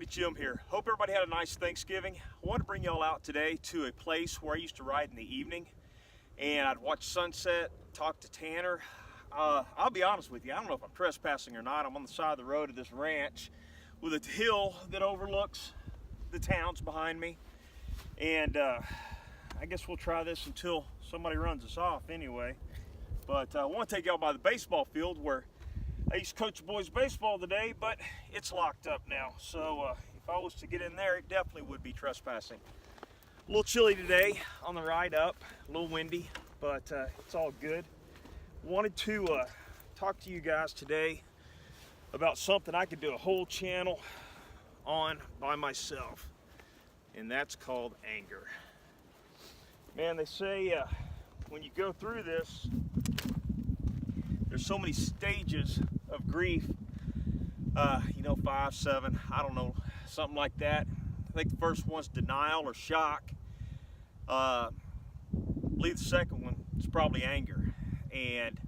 Jim here. Hope everybody had a nice Thanksgiving. I want to bring y'all out today to a place where I used to ride in the evening, and I'd watch sunset, talk to Tanner. I'll be honest with you, I don't know if I'm trespassing or not. I'm on the side of the road of this ranch with a hill that overlooks the towns behind me, and I guess we'll try this until somebody runs us off anyway. But I want to take y'all by the baseball field where I used to coach the boys baseball today, but it's locked up now. So if I was to get in there, it definitely would be trespassing. A little chilly today on the ride up, a little windy, but it's all good. Wanted to talk to you guys today about something I could do a whole channel on by myself, and that's called anger. Man, they say when you go through this, there's so many stages of grief, 5, 7, I don't know, something like that. I think the first one's denial or shock. I believe the second one is probably anger. And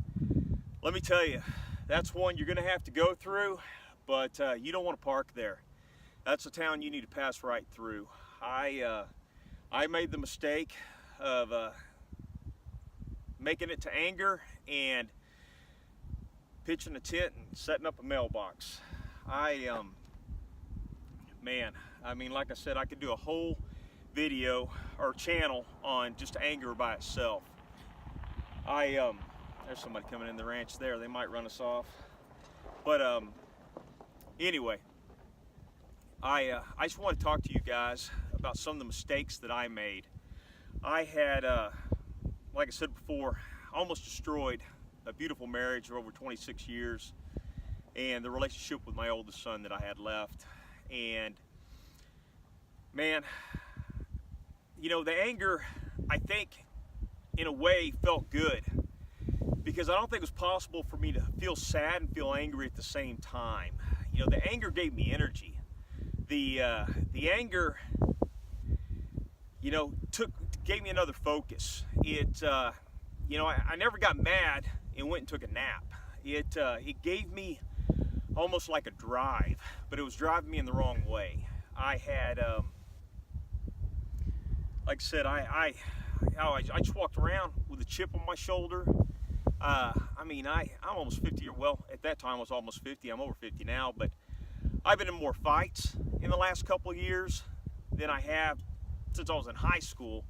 let me tell you, that's one you're gonna have to go through, but you don't want to park there. That's a town you need to pass right through. I made the mistake of making it to anger and pitching a tent and setting up a mailbox. Like I said, I could do a whole video or channel on just anger by itself. There's somebody coming in the ranch there. They might run us off. But anyway, I just want to talk to you guys about some of the mistakes that I made. I had, like I said before, almost destroyed a beautiful marriage for over 26 years and the relationship with my oldest son that I had left. And man, the anger, I think in a way felt good, because I don't think it was possible for me to feel sad and feel angry at the same time. The anger gave me energy. The anger, gave me another focus. I never got mad and went and took a nap. It gave me almost like a drive, but it was driving me in the wrong way. I had, like I said, I just walked around with a chip on my shoulder. I'm almost 50, at that time I was almost 50. I'm over 50 now, but I've been in more fights in the last couple of years than I have since I was in high school.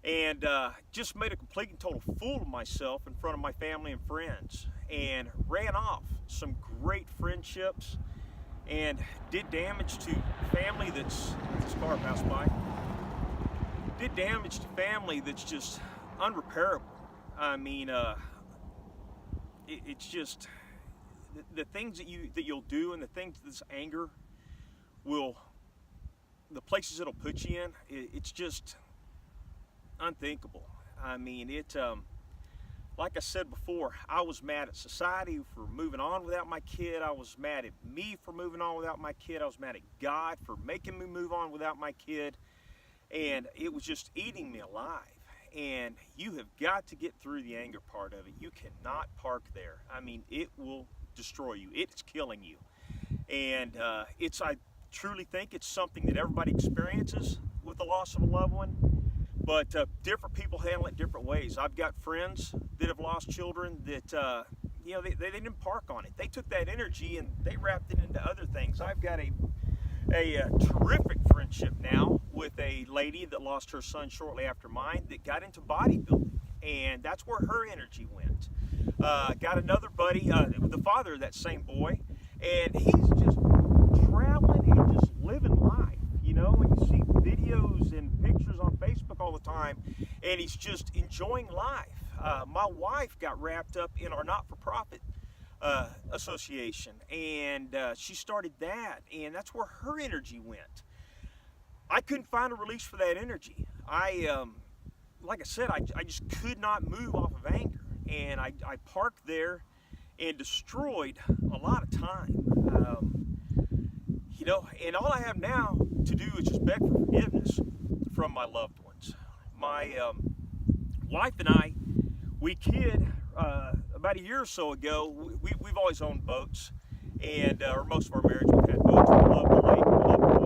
And just made a complete and total fool of myself in front of my family and friends, and ran off some great friendships and did damage to family that's, this car passed by, did damage to family that's just unrepairable. It's just the things that you'll do, and the things that this anger the places it'll put you in, it's just unthinkable. Like I said before, I was mad at society for moving on without my kid. I was mad at me for moving on without my kid. I was mad at God for making me move on without my kid. And it was just eating me alive. And you have got to get through the anger part of it. You cannot park there. It will destroy you. It's killing you. And I truly think it's something that everybody experiences with the loss of a loved one. But different people handle it different ways. I've got friends that have lost children that, they didn't park on it. They took that energy and they wrapped it into other things. I've got a terrific friendship now with a lady that lost her son shortly after mine that got into bodybuilding, and that's where her energy went. Got another buddy, the father of that same boy, and he's just traveling and just living life. And you see videos and pictures on Facebook all the time, and he's just enjoying life. My wife got wrapped up in our not-for-profit association, and she started that, and that's where her energy went. I couldn't find a release for that energy. Like I said, I just could not move off of anger, and I parked there and destroyed a lot of time. And all I have now to do is just beg for forgiveness from my loved ones. My wife and I, we kid about a year or so ago. We've always owned boats, and or most of our marriage we've had boats. We love the lake, we love the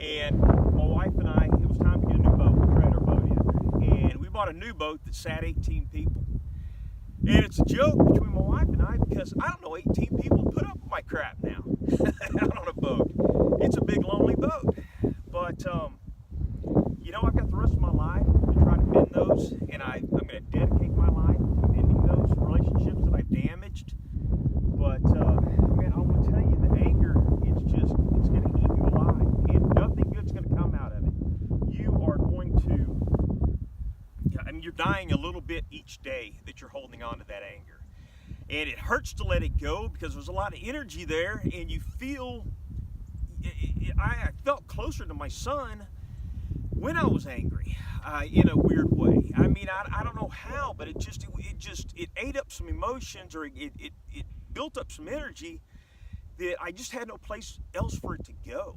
And my wife and I, it was time to get a new boat. We traded our boat in. And we bought a new boat that sat 18 people. And it's a joke between my wife and I because I don't know 18 people put up with my crap now out on a boat. It's a big lonely boat. But, you know, I've got the rest of my life to try to mend those, and I'm going to dedicate my life to mending those relationships that I've damaged. But, man, I want to tell you, the anger, it's going to eat you alive, and nothing good's going to come out of it. You are going to, I mean, you're dying a little bit each day that you're holding on to that anger. And it hurts to let it go because there's a lot of energy there, and you feel, I felt closer to my son when I was angry, in a weird way. I mean, I don't know how, but it ate up some emotions, or it built up some energy that I just had no place else for it to go.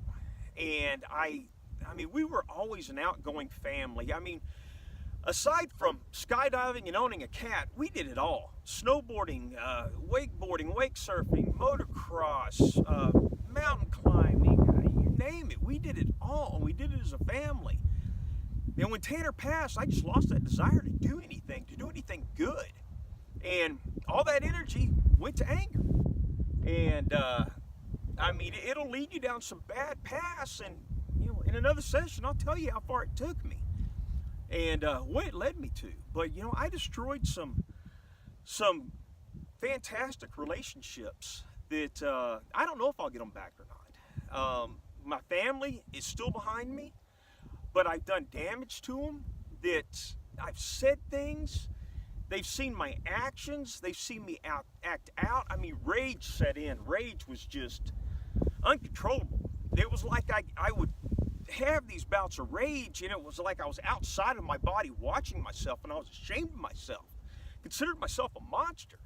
And I mean, we were always an outgoing family. I mean, aside from skydiving and owning a cat, we did it all. Snowboarding, wakeboarding, wake surfing, motocross, mountain climbing, you name it. We did it all, and we did it as a family. And when Tanner passed, I just lost that desire to do anything good. And all that energy went to anger. And, I mean, it'll lead you down some bad paths, and, you know, in another session, I'll tell you how far it took me and what it led me to. But, you know, I destroyed some fantastic relationships that I don't know if I'll get them back or not. My family is still behind me, but I've done damage to them that I've said things. They've seen my actions. They've seen me act out. I mean, rage set in. Rage was just uncontrollable. It was like I would have these bouts of rage, and it was like I was outside of my body watching myself, and I was ashamed of myself, considered myself a monster.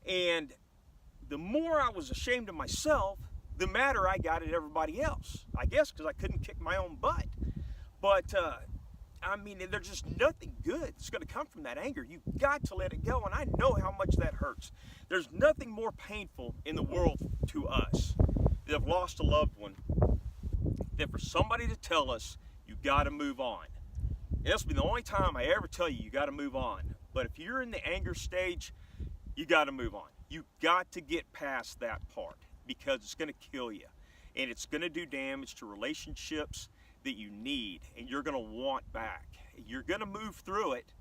And the more I was ashamed of myself, the madder I got at everybody else. I guess because I couldn't kick my own butt. But, I mean, there's just nothing good that's going to come from that anger. You've got to let it go, and I know how much that hurts. There's nothing more painful in the world to us that have lost a loved one than for somebody to tell us you got to move on. And this will be the only time I ever tell you got to move on. But if you're in the anger stage, you got to move on. You got to get past that part because it's going to kill you, and it's going to do damage to relationships that you need and you're going to want back. You're going to move through it,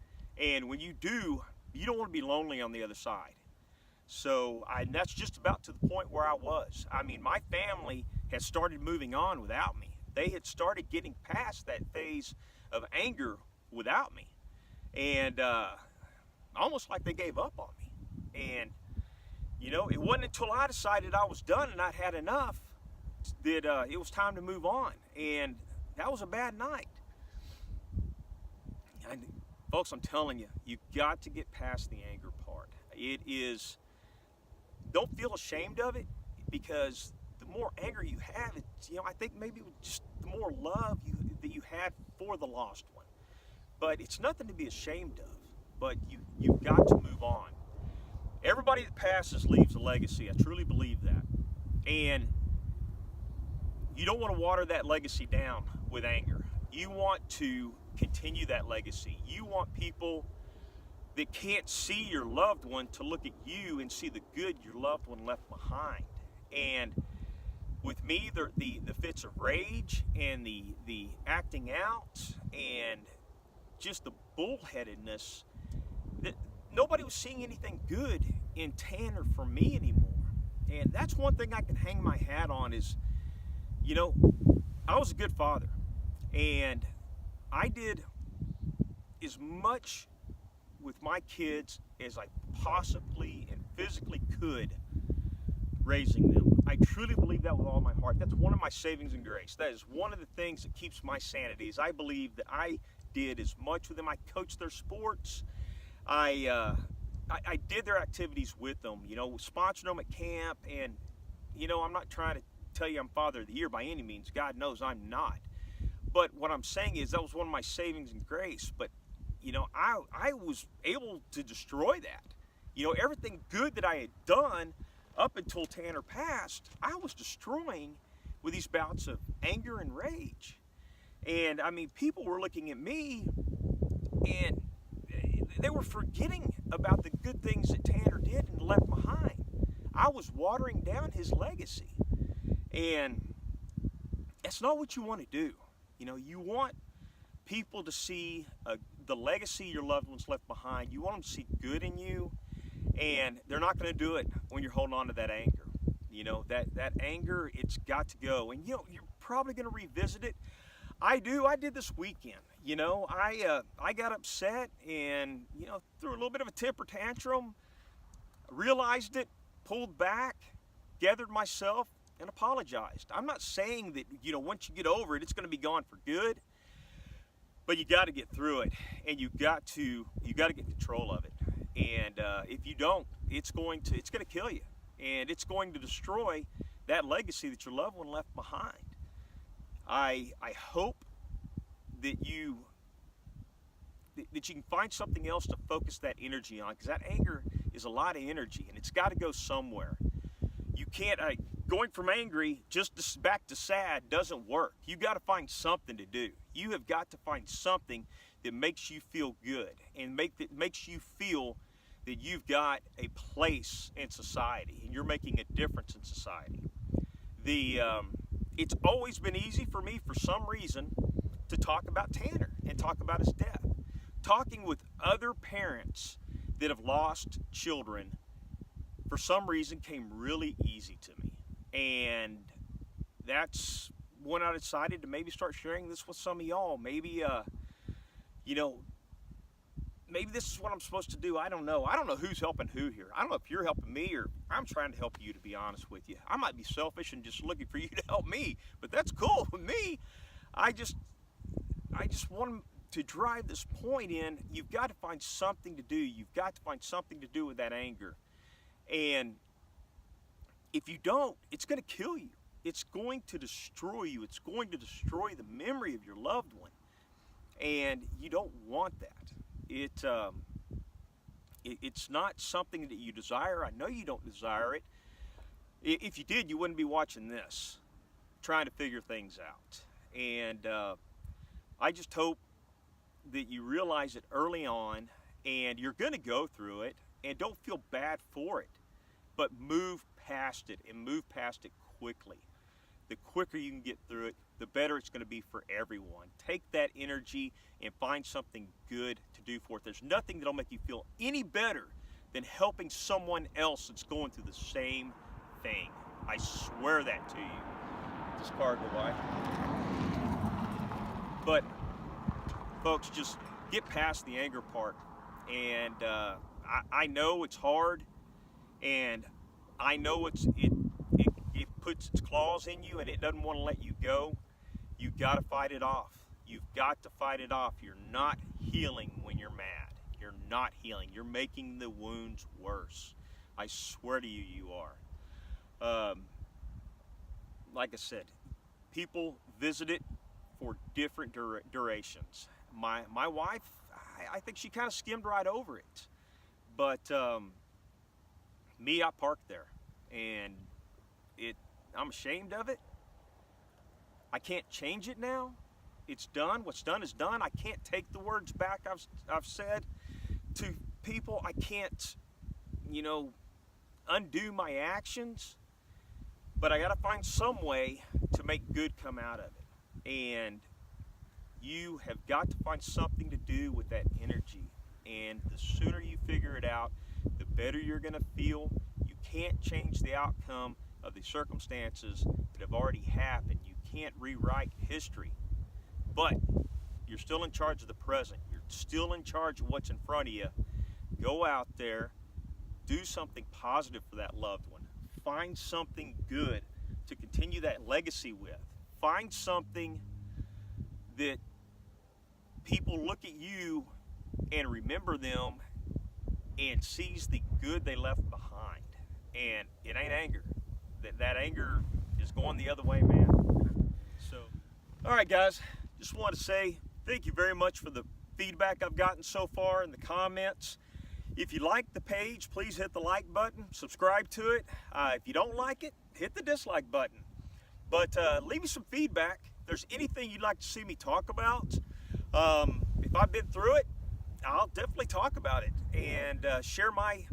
and when you do, you don't want to be lonely on the other side. So that's just about to the point where I was. I mean, my family has started moving on without me. They had started getting past that phase of anger without me, and almost like they gave up on me. And, you know, it wasn't until I decided I was done and I'd had enough that it was time to move on. And that was a bad night. And folks, I'm telling you, you've got to get past the anger part. It is, don't feel ashamed of it, because the more anger you have, it's, you know, I think maybe just the more love that you had for the lost one. But it's nothing to be ashamed of, but you've got to move on. Everybody that passes leaves a legacy. I truly believe that. And you don't want to water that legacy down with anger. You want to continue that legacy. You want people that can't see your loved one to look at you and see the good your loved one left behind. And with me, the fits of rage and the acting out and just the bullheadedness, that nobody was seeing anything good in Tanner for me anymore. And that's one thing I can hang my hat on is, you know, I was a good father, and I did as much with my kids as I possibly and physically could raising them. I truly believe that with all my heart. That's one of my savings and grace. That is one of the things that keeps my sanity, is I believe that I did as much with them. I coached their sports. I did their activities with them, you know, sponsored them at camp. And, you know, I'm not trying to tell you I'm Father of the Year by any means. God knows I'm not. But what I'm saying is that was one of my savings and grace. But, you know, I was able to destroy that. You know, everything good that I had done up until Tanner passed, I was destroying with these bouts of anger and rage. And I mean, people were looking at me and they were forgetting about the good things that Tanner did and left behind. I was watering down his legacy. And that's not what you want to do. You know, you want people to see the legacy your loved ones left behind. You want them to see good in you, and they're not going to do it when you're holding on to that anger. You know, that anger, it's got to go. And, you know, you're probably going to revisit it. I did this weekend. You know, I got upset and, you know, threw a little bit of a temper tantrum, realized it, pulled back, gathered myself, and apologized. I'm not saying that, you know, once you get over it, it's going to be gone for good, but you got to get through it, and you got to get control of it. And if you don't, it's going to kill you, and it's going to destroy that legacy that your loved one left behind. I hope that you can find something else to focus that energy on, because that anger is a lot of energy, and it's got to go somewhere. You can't, going from angry just back to sad doesn't work. You got to find something to do. You have got to find something that makes you feel good and makes you feel that you've got a place in society and you're making a difference in society. It's always been easy for me, for some reason, to talk about Tanner and talk about his death. Talking with other parents that have lost children, for some reason, came really easy to me. And that's when I decided to maybe start sharing this with some of y'all. Maybe, you know, maybe this is what I'm supposed to do. I don't know. I don't know who's helping who here. I don't know if you're helping me or I'm trying to help you, to be honest with you. I might be selfish and just looking for you to help me, but that's cool with me. I just want to drive this point in. You've got to find something to do. You've got to find something to do with that anger. And if you don't, it's going to kill you. It's going to destroy you. It's going to destroy the memory of your loved one. And you don't want that. It's not something that you desire. I know you don't desire it. If you did, you wouldn't be watching this, trying to figure things out. And I just hope that you realize it early on, and you're going to go through it, and don't feel bad for it, but move past it, and move past it quickly. The quicker you can get through it, the better it's going to be for everyone. Take that energy and find something good to do for it. There's nothing that'll make you feel any better than helping someone else that's going through the same thing. I swear that to you. This car go by. But folks, just get past the anger part. And I know it's hard, and I know it puts its claws in you and it doesn't want to let you go. You've got to fight it off. You've got to fight it off. You're not healing when you're mad. You're not healing. You're making the wounds worse. I swear to you, you are. Like I said, people visit it for different durations. My wife, I think she kind of skimmed right over it. But me, I parked there, and I'm ashamed of it. I can't change it now. It's done. What's done is done. I can't take the words back I've said to people. I can't, you know, undo my actions. But I got to find some way to make good come out of it. And you have got to find something to do with that energy. And the sooner you figure it out, the better you're going to feel. You can't change the outcome of the circumstances that have already happened. You can't rewrite history. But you're still in charge of the present. You're still in charge of what's in front of you. Go out there, do something positive for that loved one. Find something good to continue that legacy with. Find something that people look at you and remember them and sees the good they left behind. And it ain't anger. That anger is going the other way, man. So, all right, guys, just want to say thank you very much for the feedback I've gotten so far in the comments. If you like the page, please hit the like button, subscribe to it. If you don't like it, hit the dislike button. But leave me some feedback. If there's anything you'd like to see me talk about, if I've been through it, I'll definitely talk about it and share my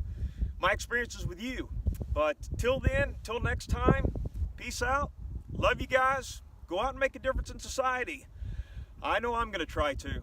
experiences with you. But till then, till next time, peace out. Love you guys. Go out and make a difference in society. I know I'm going to try to.